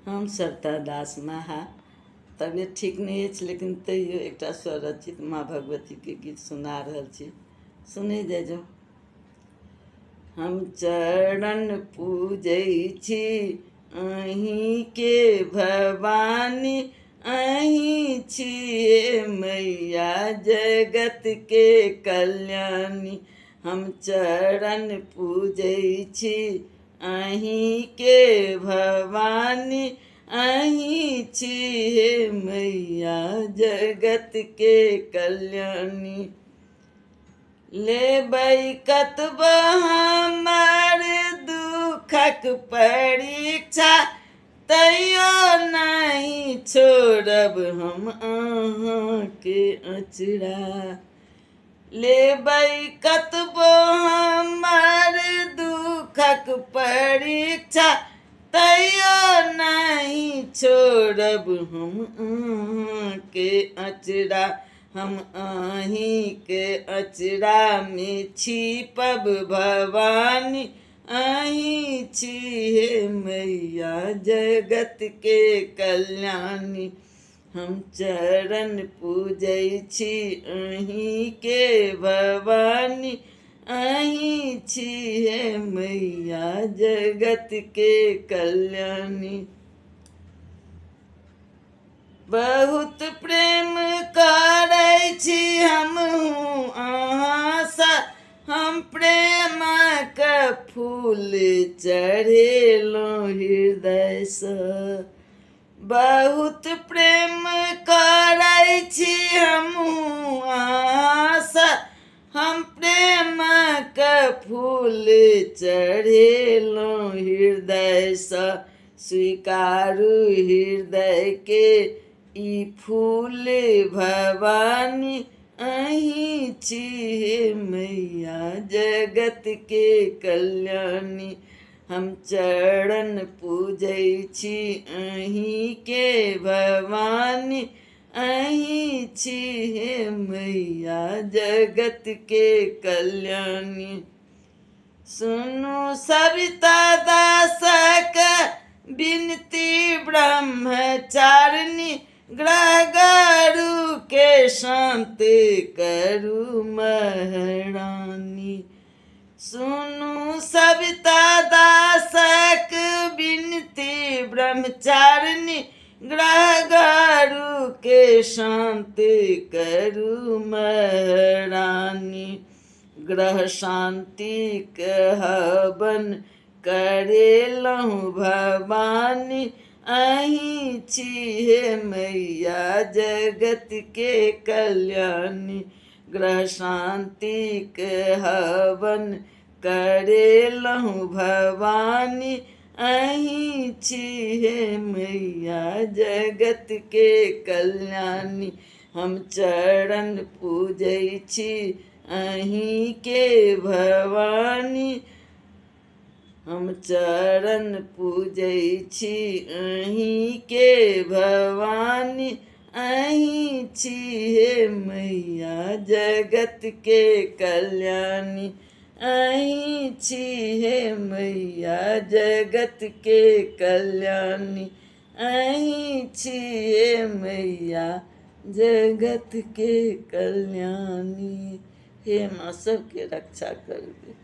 हम सरता दास महा तबियत ठीक नहीं है लेकिन तैयो एक स्वरचित माँ भगवती के गीत सुना रहल छी। सुने जाइजो। हम चरण पूजै छी अहीं के भवानी, अहीं छिए मैया जगत के कल्याणी। हम चरण पूजै छी अहीं के भवानी, अहीं छिए मैया जगत के कल्याणी। लेबै कतबो हमर दुखक परीक्षा, तैयो नहीं छोड़ब हम अहाँके अचरा। लेबै कतबो हमर दुखक परीक्षा, तैयो नहीं छोड़ब हम अहाँके अचरा। हम अहीं के अचरा में छिपब भवानी, अहीं छिए मैया जगत के कल्याणी। हम चरण पूजै छी अहीं के भवानी, अहीं छिए मैया जगत के कल्याणी। बहुत प्रेम करै छी हमहूँ अहाँसँ, हम प्रेमक फूल चढ़ेलहुँ हृदयसँ। बहुत प्रेम करै छी हमहूँ अहाँसँ, हम प्रेमक फूल चढ़ेलहुँ हृदयसँ। स्वीकारू हृदय के ई फूल भवानी, अहीं छिए मैया जगत के कल्याणी। हम चरण पूजै छी अहीं के भवानी, अहीं छिए मैया जगत के कल्याणी। सुनु सविता दासक बिनती ब्रह्मचारिणी, ग्रह गरु के शांत करू महारानी। सुनु सविता दासक बिनती ब्रह्मचारिणी, ग्रह गरु के शांत करू महारानी। ग्रह शांति के हवन करेलहुँ भवानी, अहीं छिए मैया जगत के कल्याणी। ग्रह शांति के हवन करेलहुँ भवानी, अहीं छिए मैया जगत के कल्याणी। हम चरण पूजै छी अहीं के भवानी, हम चरण पूजै छी अहीं के भवानी, अहीं छिए मैया जगत के कल्याणी। अहीं छिए मैया जगत के कल्याणी, अहीं छिए मैया जगत के कल्याणी। हे माँ सबके रक्षा करबे।